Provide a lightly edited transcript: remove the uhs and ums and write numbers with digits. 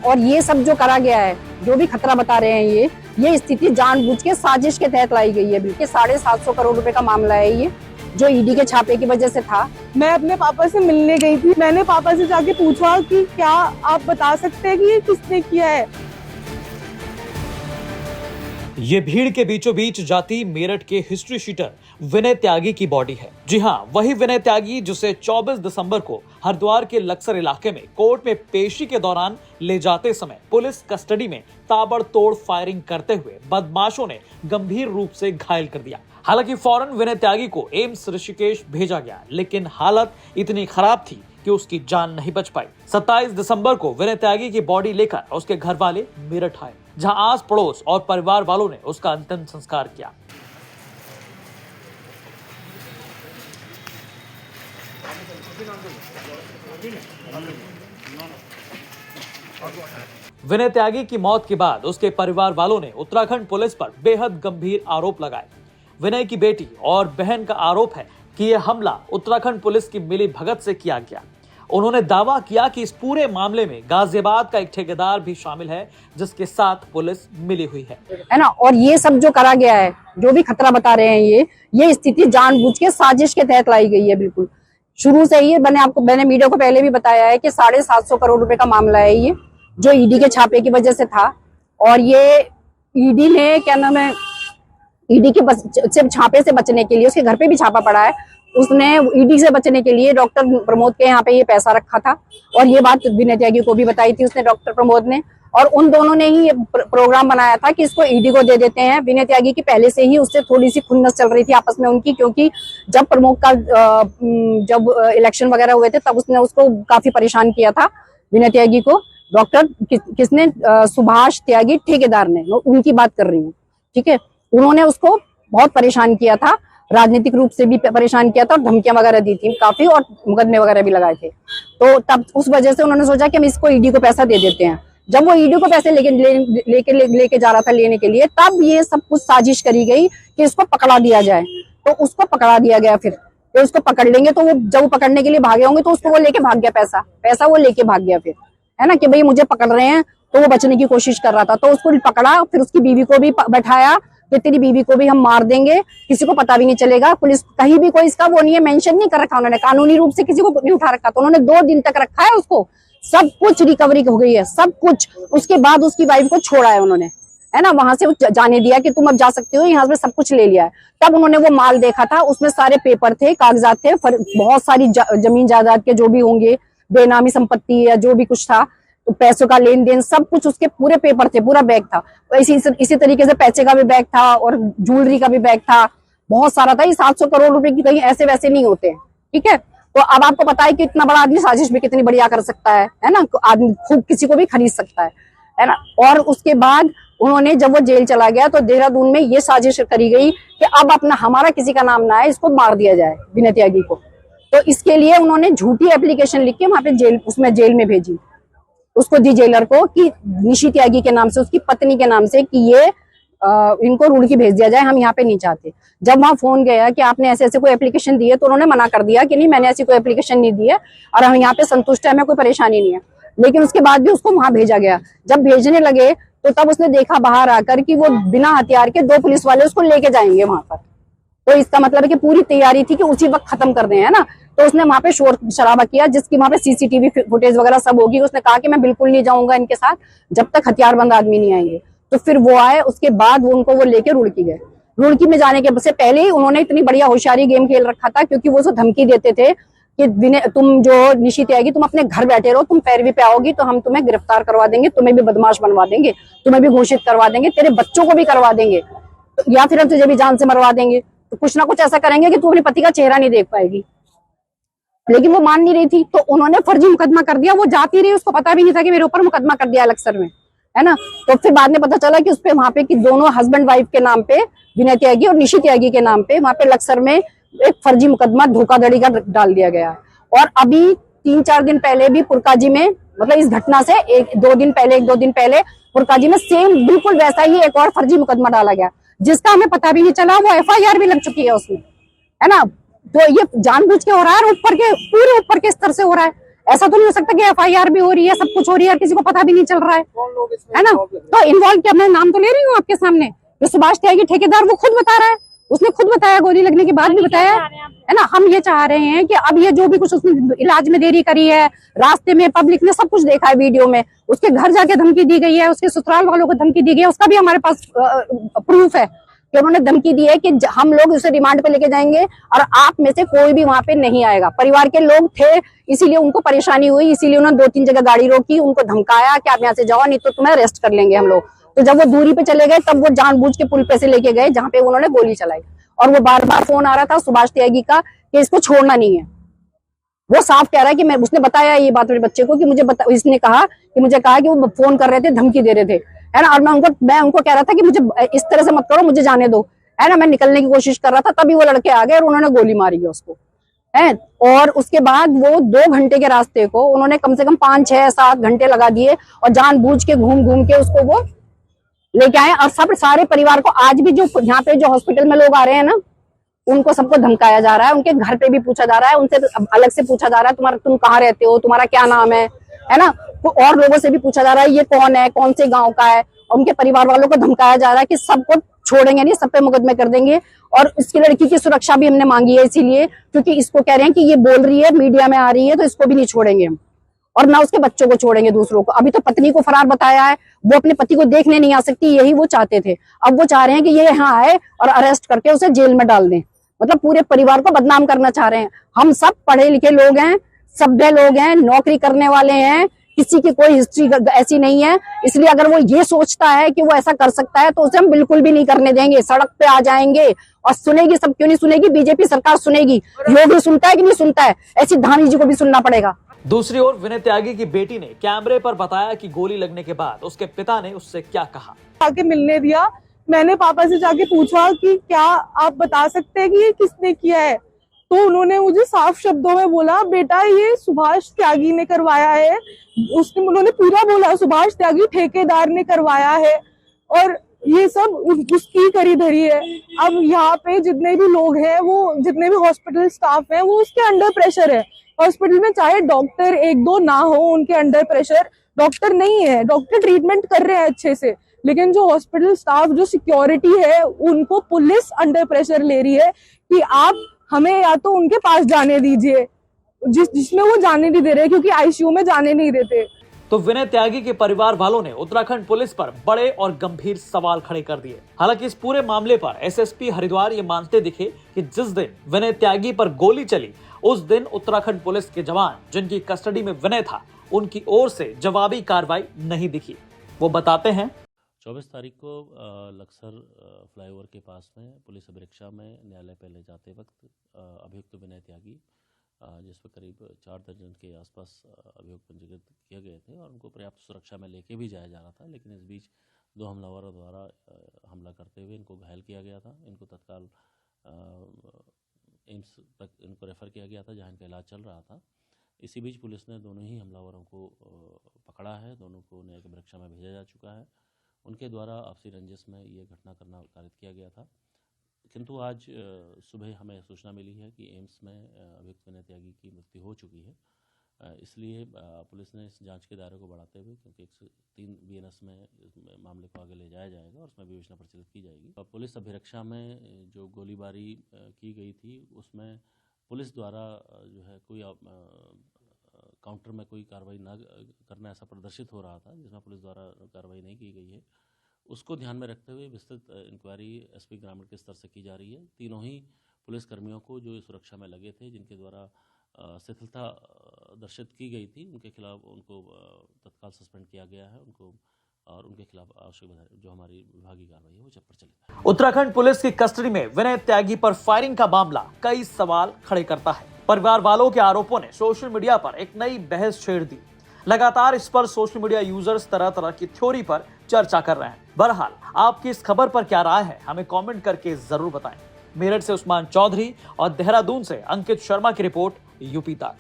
और ये सब जो करा गया है, जो भी खतरा बता रहे हैं ये स्थिति जानबूझ के साजिश के तहत लाई गई है। बिल्कुल 750 करोड़ रुपए का मामला है ये, जो ईडी के छापे की वजह से था। मैं अपने पापा से मिलने गई थी, मैंने पापा से जाके पूछा कि क्या आप बता सकते हैं कि ये किसने किया है। ये भीड़ के बीचों बीच जाती मेरठ के हिस्ट्री शीटर विनय त्यागी की बॉडी है। जी हाँ, वही विनय त्यागी जिसे 24 दिसंबर को हरिद्वार के लक्सर इलाके में कोर्ट में पेशी के दौरान ले जाते समय पुलिस कस्टडी में ताबड़तोड़ फायरिंग करते हुए बदमाशों ने गंभीर रूप से घायल कर दिया। हालांकि फौरन विनय त्यागी को एम्स ऋषिकेश भेजा गया, लेकिन हालत इतनी खराब थी कि उसकी जान नहीं बच पाई। 27 दिसंबर को विनय त्यागी की बॉडी लेकर उसके घर वाले मेरठ आए, जहां आस पड़ोस और परिवार वालों ने उसका अंतिम संस्कार किया। विनय त्यागी की मौत के बाद उसके परिवार वालों ने उत्तराखंड पुलिस पर बेहद गंभीर आरोप लगाए। विनय की बेटी और बहन का आरोप है कि यह हमला उत्तराखंड पुलिस की मिली भगत से किया गया। उन्होंने दावा किया कि इस पूरे मामले में गाजियाबाद का एक ठेकेदार भी शामिल है, जिसके साथ पुलिस मिली हुई है ना। और ये सब जो करा गया है, जो भी खतरा बता रहे हैं ये स्थिति जानबूझ के साजिश के तहत लाई गई है। बिल्कुल शुरू से ही मैंने मीडिया को पहले भी बताया है कि 750 करोड़ रुपए का मामला है ये, जो ईडी के छापे की वजह से था। और ये ईडी ने क्या नाम है, ईडी के छापे से बचने के लिए उसके घर पे भी छापा पड़ा है। उसने ईडी से बचने के लिए डॉक्टर प्रमोद के यहाँ पे ये पैसा रखा था, और ये बात विनय त्यागी को भी बताई थी उसने, डॉक्टर प्रमोद ने। और उन दोनों ने ही ये प्रोग्राम बनाया था कि इसको ईडी को दे देते हैं। विनय त्यागी की पहले से ही उससे थोड़ी सी खुन्नस चल रही थी आपस में उनकी, क्योंकि जब प्रमोद का जब इलेक्शन वगैरह हुए थे तब उसने उसको काफी परेशान किया था विनय त्यागी को। डॉक्टर किसने, सुभाष त्यागी ठेकेदार ने, उनकी बात कर रही हूँ, ठीक है। उन्होंने उसको बहुत परेशान किया था, राजनीतिक रूप से भी परेशान किया था, और धमकियां वगैरह दी थी काफी, और मुकदमे वगैरह भी लगाए थे। तो तब उस वजह से उन्होंने सोचा कि हम इसको ईडी को पैसा दे देते हैं। जब वो ईडी को पैसे लेके जा रहा था लेने के लिए, तब ये सब कुछ साजिश करी गई कि इसको पकड़ा दिया जाए। तो उसको पकड़ा दिया गया। फिर उसको पकड़ लेंगे तो वो जब वो पकड़ने के लिए भागे होंगे तो उसको वो लेके भाग गया, पैसा वो लेके भाग गया। फिर है ना कि भाई मुझे पकड़ रहे हैं, तो वो बचने की कोशिश कर रहा था। तो उसको पकड़ा, फिर उसकी बीवी को भी बैठाया कि तेरी बीवी को भी हम मार देंगे, किसी को पता भी नहीं चलेगा। पुलिस कहीं भी कोई इसका वो नहीं है, मेंशन नहीं कर रखा उन्होंने, कानूनी रूप से किसी को नहीं उठा रखा। तो उन्होंने 2 दिन तक रखा है उसको, सब कुछ रिकवरी हो गई है, सब कुछ। उसके बाद उसकी वाइफ को छोड़ा है उन्होंने, है ना, वहां से जाने दिया कि तुम अब जा सकते हो, यहाँ से सब कुछ ले लिया है। तब उन्होंने वो माल देखा था, उसमें सारे पेपर थे, कागजात थे, बहुत सारी जमीन जायदाद के जो भी होंगे, बेनामी संपत्ति या जो भी कुछ था, तो पैसों का लेन देन सब कुछ, उसके पूरे पेपर थे, पूरा बैग था। इसी तरीके से पैसे का भी बैग था और ज्वेलरी का भी बैग था, बहुत सारा था। ये 700 करोड़ रुपए की कहीं ऐसे वैसे नहीं होते हैं, ठीक है। तो अब आपको पता है कि इतना बड़ा आदमी साजिश भी कितनी बढ़िया कर सकता है ना, आदमी खूब किसी को भी खरीद सकता है ना। और उसके बाद उन्होंने जब वो जेल चला गया तो देहरादून में ये साजिश करी गई कि अब अपना हमारा किसी का नाम ना आए, इसको मार दिया जाए विनय त्यागी को। तो इसके लिए उन्होंने झूठी एप्लीकेशन लिख के वहां पे जेल में भेजी, उसको दी जेलर को, कि निशी त्यागी के नाम से, उसकी पत्नी के नाम से, कि ये इनको रुड़की भेज दिया जाए, हम यहाँ पे नहीं चाहते। जब वहां फोन गया कि आपने ऐसे ऐसे कोई एप्लीकेशन दी है, तो उन्होंने मना कर दिया कि नहीं, मैंने ऐसी कोई एप्लीकेशन नहीं दी है और हम यहाँ पे संतुष्ट है, हमें कोई परेशानी नहीं है। लेकिन उसके बाद भी उसको वहां भेजा गया। जब भेजने लगे तो तब उसने देखा बाहर आकर कि वो बिना हथियार के 2 पुलिस वाले उसको लेके जाएंगे वहां पर। तो इसका मतलब है कि पूरी तैयारी थी कि उसी वक्त खत्म कर दें, है ना। तो उसने वहां पे शोर शराबा किया, जिसकी वहां पे सीसीटीवी फुटेज वगैरह सब होगी। उसने कहा कि मैं बिल्कुल नहीं जाऊंगा इनके साथ जब तक हथियारबंद आदमी नहीं आएंगे। तो फिर वो आए, उसके बाद वो उनको वो लेके रुड़की गए। रुड़की में जाने के से पहले ही उन्होंने इतनी बढ़िया होशियारी गेम खेल रखा था, क्योंकि वो उसको धमकी देते थे कि तुम जो निशी त्यागी, तुम अपने घर बैठे रहो, तुम पैरवी पे आओगी तो हम तुम्हें गिरफ्तार करवा देंगे, तुम्हें भी बदमाश बनवा देंगे, तुम्हें भी घोषित करवा देंगे, तेरे बच्चों को भी करवा देंगे, या फिर हम तुझे भी जान से मरवा देंगे। तो कुछ ना कुछ ऐसा करेंगे कि तू अपने पति का चेहरा नहीं देख पाएगी। लेकिन वो मान नहीं रही थी, तो उन्होंने फर्जी मुकदमा कर दिया। वो जाती रही, उसको पता भी नहीं था कि मेरे ऊपर मुकदमा कर दिया लक्सर में, है ना। तो फिर बाद में पता चला कि उसपे वहां पे कि दोनों हस्बैंड वाइफ के नाम पे, विनय त्यागी और निशी त्यागी के नाम पे, वहां पे लक्सर में एक फर्जी मुकदमा धोखाधड़ी का डाल दिया गया। और अभी 3-4 दिन पहले भी पुरकाजी में, मतलब इस घटना से 1-2 दिन पहले पुरकाजी में सेम बिल्कुल वैसा ही एक और फर्जी मुकदमा डाला गया, जिसका हमें पता भी नहीं चला। वो FIR भी लग चुकी है उसमें, है ना। तो ये जानबूझ के हो रहा है, पूरे ऊपर के स्तर से हो रहा है। ऐसा तो नहीं हो सकता कि FIR भी हो रही है, सब कुछ हो रही है, किसी को पता भी नहीं चल रहा है ना। तो इन्वॉल्व क्या, मैं नाम तो ले रही हूँ आपके सामने, जो सुभाष त्यागी ठेकेदार, वो खुद बता रहा है, उसने खुद बताया, गोली लगने के बाद भी बताया है ना। हम ये चाह रहे हैं कि अब ये जो भी कुछ उसने इलाज में देरी करी है, रास्ते में पब्लिक ने सब कुछ देखा है वीडियो में, उसके घर जाके धमकी दी गई है, उसके ससुराल वालों को धमकी दी गई है, उसका भी हमारे पास प्रूफ है कि उन्होंने धमकी दी है कि हम लोग उसे रिमांड पे लेके जाएंगे और आप में से कोई भी वहां पे नहीं आएगा। परिवार के लोग थे, इसीलिए उनको परेशानी हुई, इसीलिए उन्होंने 2-3 जगह गाड़ी रोकी, उनको धमकाया कि आप यहाँ से जाओ, नहीं तो तुम्हें अरेस्ट कर लेंगे हम लोग। तो जब वो दूरी पे चले गए, तब वो जानबूझ के पुल पे से लेके गए जहाँ पे उन्होंने गोली चलाई, और वो बार बार फोन आ रहा था सुभाष त्यागी का कि इसको छोड़ना नहीं है। वो साफ कह रहा है कि मैं, उसने बताया ये बात मेरे बच्चे को कि मुझे इसने कहा कि वो फोन कर रहे थे, धमकी दे रहे थे, है ना। और मैं उनको कह रहा था कि मुझे इस तरह से मत करो, मुझे जाने दो, है ना। मैं निकलने की कोशिश कर रहा था, तभी वो लड़के आ गए और उन्होंने गोली मारी है उसको, है। और उसके बाद वो 2 घंटे के रास्ते को उन्होंने कम से कम 5, 6, 7 घंटे लगा दिए और जानबूझ के घूम के उसको वो लेके आए। और सब सारे परिवार को, आज भी जो यहाँ पे जो हॉस्पिटल में लोग आ रहे हैं ना, उनको सबको धमकाया जा रहा है, उनके घर पे भी पूछा जा रहा है, उनसे अलग से पूछा जा रहा है तुम कहाँ रहते हो, तुम्हारा क्या नाम है ना। तो और लोगों से भी पूछा जा रहा है ये कौन है, कौन से गांव का है, और उनके परिवार वालों को धमकाया जा रहा है कि सबको छोड़ेंगे नहीं, सब पे मुकदमे कर देंगे। और इसकी लड़की की सुरक्षा भी हमने मांगी है, इसीलिए क्योंकि इसको कह रहे हैं कि ये बोल रही है, मीडिया में आ रही है, तो इसको भी नहीं छोड़ेंगे हम, और ना उसके बच्चों को छोड़ेंगे दूसरों को। अभी तो पत्नी को फरार बताया है, वो अपने पति को देखने नहीं आ सकती, यही वो चाहते थे। अब वो चाह रहे हैं कि ये यहाँ आए और अरेस्ट करके उसे जेल में डाल दें, मतलब पूरे परिवार को बदनाम करना चाह रहे हैं। हम सब पढ़े लिखे लोग हैं, सभ्य लोग हैं, नौकरी करने वाले हैं, किसी की कोई हिस्ट्री ऐसी नहीं है, इसलिए अगर वो ये सोचता है कि वो ऐसा कर सकता है तो उसे हम बिल्कुल भी नहीं करने देंगे। सड़क पे आ जाएंगे और सुनेगी, सब क्यों नहीं सुनेगी, बीजेपी सरकार सुनेगी। योगी सुनता है कि नहीं सुनता है, ऐसी धामी जी को भी सुनना पड़ेगा। दूसरी ओर विनय त्यागी की बेटी ने कैमरे पर बताया कि गोली लगने के बाद उसके पिता ने उससे क्या कहा। आके मिलने दिया, मैंने पापा से जाके पूछा कि क्या आप बता सकते हैं कि ये किसने किया है, तो उन्होंने मुझे साफ शब्दों में बोला, बेटा ये सुभाष त्यागी ने करवाया है। उन्होंने पूरा बोला, सुभाष त्यागी ठेकेदार ने करवाया है और ये सब उसकी करी धरी है। अब यहाँ पे जितने भी लोग हैं, वो जितने भी हॉस्पिटल स्टाफ हैं, वो उसके अंडर प्रेशर है। हॉस्पिटल में चाहे डॉक्टर 1-2 ना हो, उनके अंडर प्रेशर, डॉक्टर नहीं है, डॉक्टर ट्रीटमेंट कर रहे हैं अच्छे से, लेकिन जो हॉस्पिटल स्टाफ, जो सिक्योरिटी है, उनको पुलिस अंडर प्रेशर ले रही है कि आप हमें या तो उनके पास जाने दीजिए, जिसमें वो जाने नहीं दे रहे क्योंकि आईसीयू में जाने नहीं देते। तो विनय त्यागी के परिवार वालों ने उत्तराखंड पुलिस पर बड़े और गंभीर सवाल खड़े कर दिए। हालांकि इस पूरे मामले पर एसएसपी हरिद्वार ये मानते दिखे कि जिस दिन विनय त्यागी पर गोली चली, उस दिन उत्तराखंड पुलिस के जवान जिनकी कस्टडी में विनय था, उनकी ओर से जवाबी कार्रवाई नहीं दिखी। वो बताते हैं, 24 तारीख को लक्सर फ्लाईओवर के पास में पुलिस अभिरक्षा में न्यायालय पे ले जाते वक्त अभियुक्त विनय त्यागी, जिस पर करीब 4 दर्जन के आसपास अभियोग पंजीकृत किए गए थे और उनको पर्याप्त सुरक्षा में लेके भी जाया जा रहा था, लेकिन इस बीच 2 हमलावरों द्वारा हमला करते हुए इनको घायल किया गया था। इनको तत्काल एम्स तक इनको रेफर किया गया था, जहाँ इनका इलाज चल रहा था। इसी बीच पुलिस ने दोनों ही हमलावरों को पकड़ा है, दोनों को न्यायिक अभिरक्षा में भेजा जा चुका है। उनके द्वारा आपसी रंजिश में ये घटना करना कारित किया गया था, किंतु आज सुबह हमें सूचना मिली है कि एम्स में अभियुक्त विनय त्यागी की मृत्यु हो चुकी है। इसलिए पुलिस ने इस जांच के दायरे को बढ़ाते हुए, क्योंकि 103 BNS में मामले को आगे ले जाया जाएगा और उसमें विवेचना प्रचलित की जाएगी। पुलिस अभिरक्षा में जो गोलीबारी की गई थी, उसमें पुलिस द्वारा जो है कोई काउंटर में कोई कार्रवाई न करना ऐसा प्रदर्शित हो रहा था, जिसमें पुलिस द्वारा कार्रवाई नहीं की गई है। उसको ध्यान में रखते हुए विस्तृत इंक्वायरी एसपी ग्रामीण के स्तर से की जा रही है। तीनों ही पुलिस कर्मियों को जो सुरक्षा में लगे थे, जिनके द्वारा शिथिलता दर्शित की गई थी, उनके खिलाफ उनको तत्काल सस्पेंड किया गया है उनको, और उनके खिलाफ आवश्यक जो हमारी विभागीय कार्रवाई है वो प्रचलित है। उत्तराखंड पुलिस की कस्टडी में विनय त्यागी पर फायरिंग का मामला कई सवाल खड़े करता है। परिवार वालों के आरोपों ने सोशल मीडिया पर एक नई बहस छेड़ दी। लगातार इस पर सोशल मीडिया यूजर्स तरह तरह की थ्योरी पर चर्चा कर रहे हैं। बहरहाल आपकी इस खबर पर क्या राय है, हमें कमेंट करके जरूर बताएं। मेरठ से उस्मान चौधरी और देहरादून से अंकित शर्मा की रिपोर्ट, यूपी तक।